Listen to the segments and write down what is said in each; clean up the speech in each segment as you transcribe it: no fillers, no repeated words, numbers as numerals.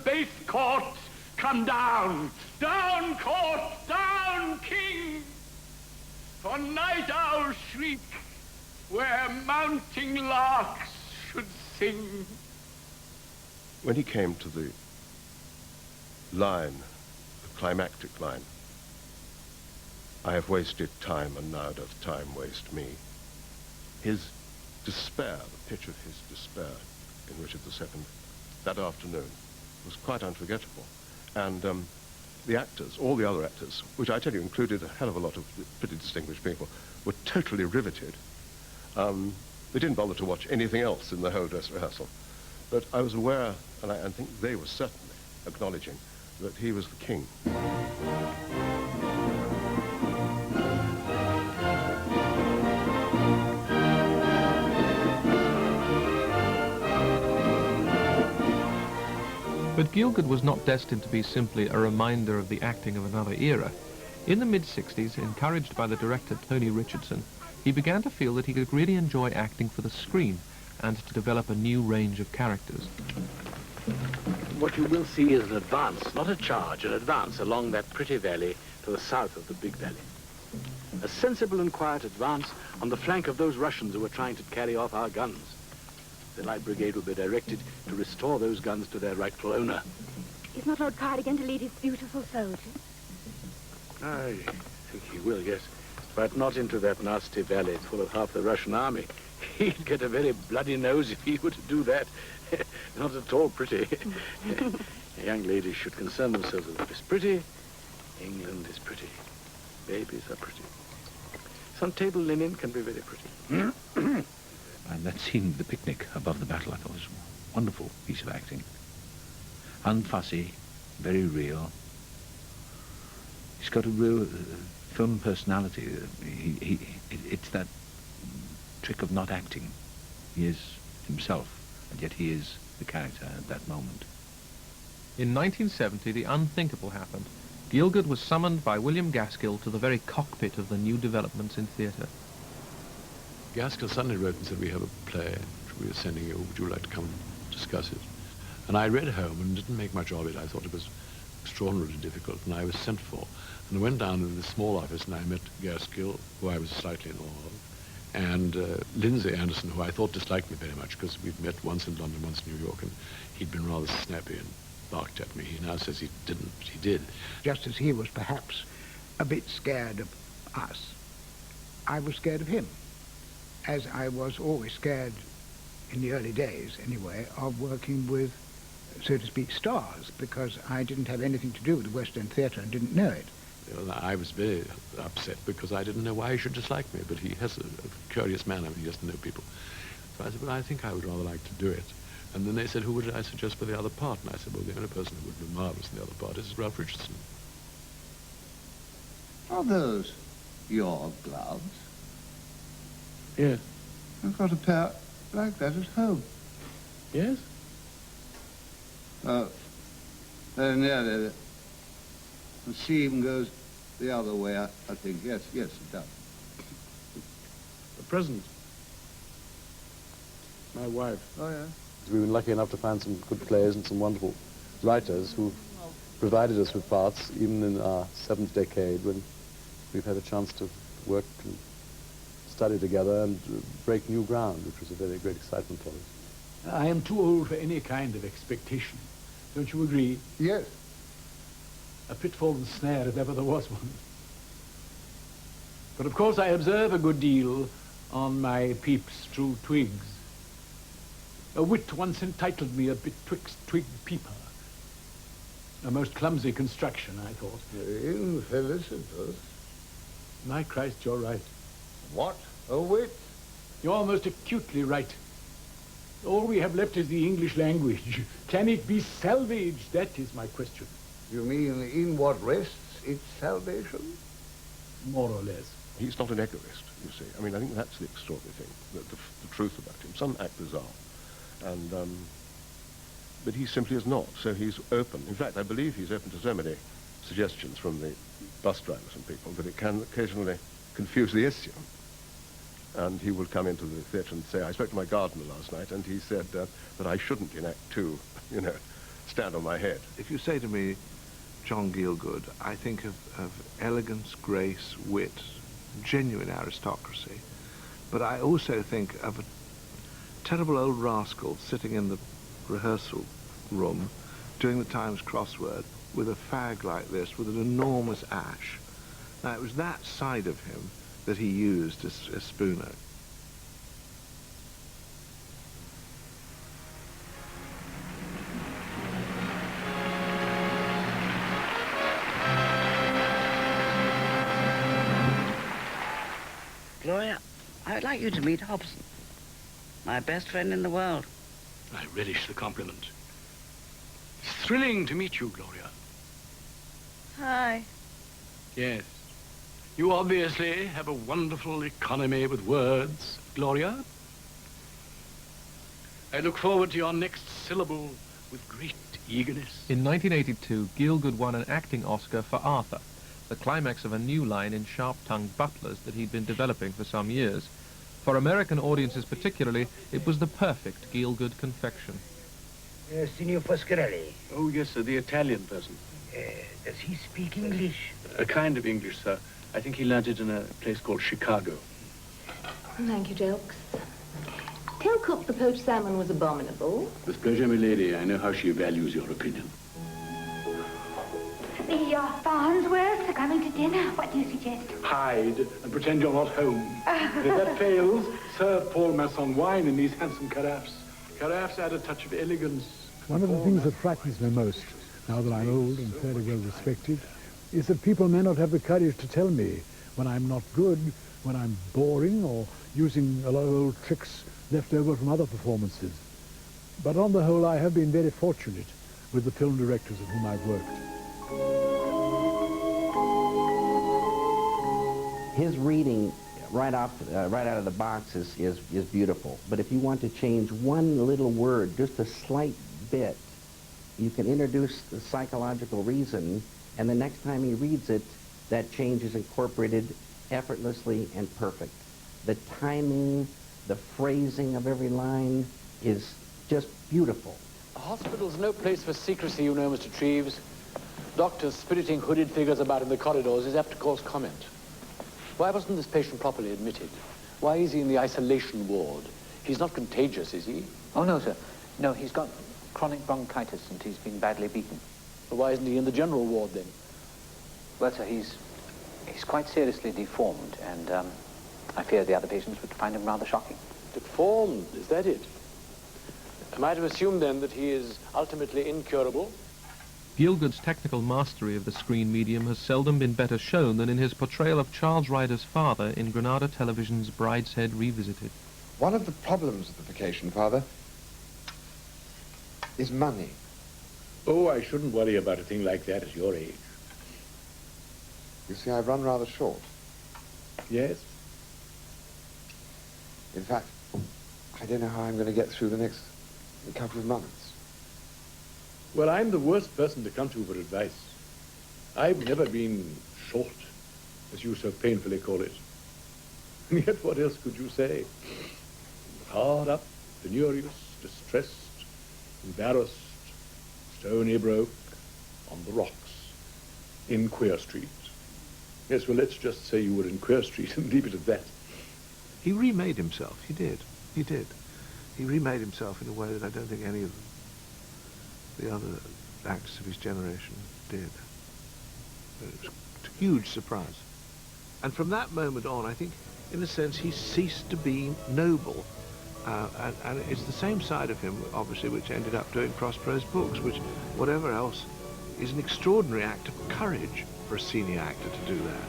base court, come down. Down, court, down, king. For night owls shriek where mounting larks should sing. When he came to the line, the climactic line, I have wasted time, and now doth time waste me. His despair, the pitch of his despair in Richard II that afternoon was quite unforgettable. And the actors, all the other actors, which I tell you included a hell of a lot of pretty distinguished people, were totally riveted. They didn't bother to watch anything else in the whole dress rehearsal. But I was aware, and I think they were certainly acknowledging, that he was the king. But Gielgud was not destined to be simply a reminder of the acting of another era. In the mid-60s, encouraged by the director Tony Richardson, he began to feel that he could really enjoy acting for the screen and to develop a new range of characters. What you will see is an advance, not a charge, an advance along that pretty valley to the south of the big valley. A sensible and quiet advance on the flank of those Russians who were trying to carry off our guns. The Light Brigade will be directed to restore those guns to their rightful owner. Is not Lord Cardigan to lead his beautiful soldiers? I think he will, yes. But not into that nasty valley full of half the Russian army. He'd get a very bloody nose if he were to do that. Not at all pretty. Young ladies should concern themselves with what is pretty. England is pretty. Babies are pretty. Some table linen can be very pretty. And that scene, the picnic above the battle, I thought was a wonderful piece of acting. Unfussy, very real. He's got a real film personality. It's that trick of not acting. He is himself, and yet he is the character at that moment. In 1970, the unthinkable happened. Gielgud was summoned by William Gaskill to the very cockpit of the new developments in theatre. Gaskill suddenly wrote and said, we have a play which we are sending you, would you like to come and discuss it? And I read home and didn't make much of it. I thought it was extraordinarily difficult, and I was sent for. And I went down to the small office and I met Gaskill, who I was slightly in awe of, and Lindsay Anderson, who I thought disliked me very much because we'd met once in London, once in New York, and he'd been rather snappy and barked at me. He now says he didn't, but he did. Just as he was perhaps a bit scared of us, I was scared of him, as I was always scared, in the early days anyway, of working with, so to speak, stars, because I didn't have anything to do with the West End theatre and didn't know it. I was very upset because I didn't know why he should dislike me, but he has a curious manner. He doesn't know people. So I said, well, I think I would rather like to do it. And then they said, who would I suggest for the other part? And I said, well, the only person who would be marvellous in the other part is Ralph Richardson. Are those your gloves? Yes. I've got a pair like that at home. Yes? Very nearly. The seam goes the other way, I think. Yes, it does. The present. My wife. Oh, yeah? We've been lucky enough to find some good players and some wonderful writers who provided us with parts, even in our 7th decade, when we've had a chance to work and study together and break new ground, which was a very great excitement for us. I am too old for any kind of expectation. Don't you agree? Yes. A pitfall and snare if ever there was one. But of course I observe a good deal on my peeps through twigs. A wit once entitled me a betwixt twig peeper. A most clumsy construction, I thought. Infelicitous. My Christ, you're right. What? A wit? You're most acutely right. All we have left is the English language. Can it be salvaged? That is my question. You mean in what rests its salvation? More or less. He's not an egoist, you see. I mean, I think that's the extraordinary thing, the truth about him. Some actors are. And, but he simply is not, so he's open. In fact, I believe he's open to so many suggestions from the bus drivers and people that it can occasionally confuse the issue. And he will come into the theatre and say, I spoke to my gardener last night, and he said that I shouldn't in Act 2, you know, stand on my head. If you say to me, John Gielgud, I think of elegance, grace, wit, genuine aristocracy. But I also think of a terrible old rascal sitting in the rehearsal room doing the Times crossword with a fag like this, with an enormous ash. Now, it was that side of him that he used as Spooner. Gloria, I would like you to meet Hobson, my best friend in the world. I relish the compliment. It's thrilling to meet you, Gloria. Hi. Yes. You obviously have a wonderful economy with words, Gloria. I look forward to your next syllable with great eagerness. In 1982, Gielgud won an acting Oscar for Arthur, the climax of a new line in sharp-tongued butlers that he'd been developing for some years. For American audiences particularly, it was the perfect Gielgud confection. Signor Foscarelli. Oh, yes, sir, the Italian person. Does he speak English? A kind of English, sir. I think he learnt it in a place called Chicago. Thank you, Jelks. Tell cook the poached salmon was abominable. With pleasure, milady. I know how she values your opinion. The Farnsworths are coming to dinner. What do you suggest? Hide and pretend you're not home. If that fails, serve Paul Masson wine in these handsome carafes. Carafes add a touch of elegance. One of the things that frightens me most, now that I'm old and fairly well respected, is that people may not have the courage to tell me when I'm not good, when I'm boring, or using a lot of old tricks left over from other performances. But on the whole, I have been very fortunate with the film directors with whom I've worked. His reading right out of the box is beautiful. But if you want to change one little word, just a slight bit, you can introduce the psychological reason, and the next time he reads it, that change is incorporated effortlessly and perfect. The timing, the phrasing of every line is just beautiful. A hospital's no place for secrecy, you know, Mr. Treves. Doctors spiriting hooded figures about in the corridors is apt to cause comment. Why wasn't this patient properly admitted? Why is he in the isolation ward? He's not contagious, is he? Oh, no, sir. No, he's got chronic bronchitis and he's been badly beaten. Well, why isn't he in the general ward, then? Well, sir, he's quite seriously deformed, and I fear the other patients would find him rather shocking. Deformed, is that it? Am I to assume, then, that he is ultimately incurable? Gielgud's technical mastery of the screen medium has seldom been better shown than in his portrayal of Charles Ryder's father in Granada Television's Brideshead Revisited. One of the problems of the vocation, Father, is money. Oh, I shouldn't worry about a thing like that at your age. You see, I've run rather short. Yes? In fact, I don't know how I'm going to get through the next couple of months. Well, I'm the worst person to come to for advice. I've never been short, as you so painfully call it. And yet, what else could you say? Hard up, penurious, distressed, embarrassed, stony broke, on the rocks, in Queer Street. Yes, well, let's just say you were in Queer Street and leave it at that. He remade himself. He did. He did. He remade himself in a way that I don't think any of the other actors of his generation did. It was a huge surprise. And from that moment on, I think, in a sense, he ceased to be noble. And it's the same side of him, obviously, which ended up doing Prospero's books, which, whatever else, is an extraordinary act of courage for a senior actor to do that.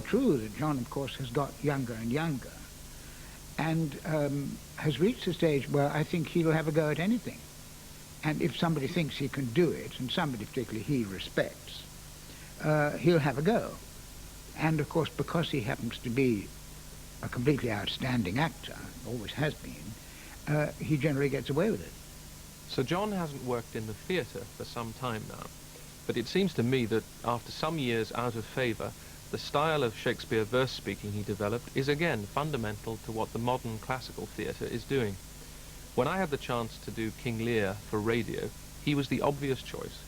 True that John, of course, has got younger and younger and has reached a stage where I think he'll have a go at anything. And if somebody thinks he can do it, and somebody particularly he respects, he'll have a go. And of course, because he happens to be a completely outstanding actor, always has been, he generally gets away with it. Sir John hasn't worked in the theatre for some time now, but it seems to me that after some years out of favour, the style of Shakespeare verse speaking he developed is again fundamental to what the modern classical theatre is doing. When I had the chance to do King Lear for radio, he was the obvious choice,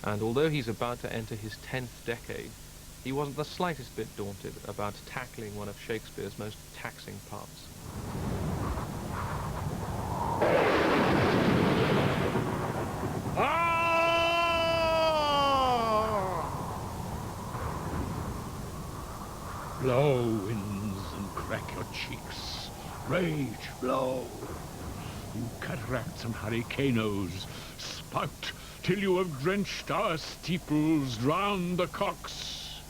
and although he's about to enter his 10th decade, he wasn't the slightest bit daunted about tackling one of Shakespeare's most taxing parts. Blow, winds, and crack your cheeks. Rage, blow. You cataracts and hurricanos, spout till you have drenched our steeples, drowned the cocks.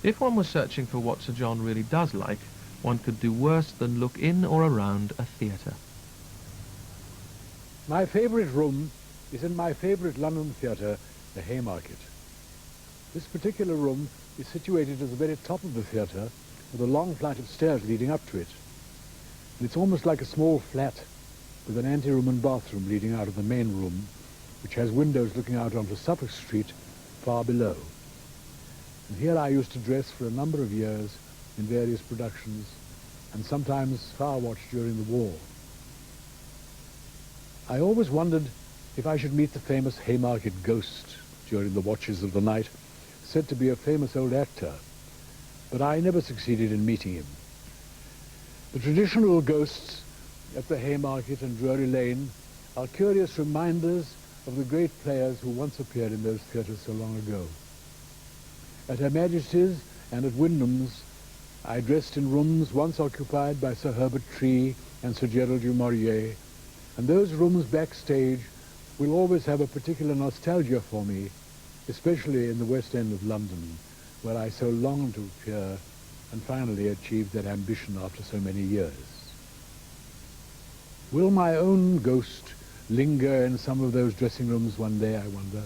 If one was searching for what Sir John really does like, one could do worse than look in or around a theatre. My favourite room is in my favourite London theatre, the Haymarket. This particular room is situated at the very top of the theatre with a long flight of stairs leading up to it. And it's almost like a small flat with an anteroom and bathroom leading out of the main room, which has windows looking out onto Suffolk Street far below. And here I used to dress for a number of years in various productions, and sometimes fire watch during the war. I always wondered if I should meet the famous Haymarket ghost during the watches of the night, said to be a famous old actor, but I never succeeded in meeting him. The traditional ghosts at the Haymarket and Drury Lane are curious reminders of the great players who once appeared in those theatres so long ago. At Her Majesty's and at Wyndham's, I dressed in rooms once occupied by Sir Herbert Tree and Sir Gerald du Maurier, and those rooms backstage will always have a particular nostalgia for me, especially in the West End of London, where I so longed to appear and finally achieved that ambition after so many years. Will my own ghost linger in some of those dressing rooms one day, I wonder?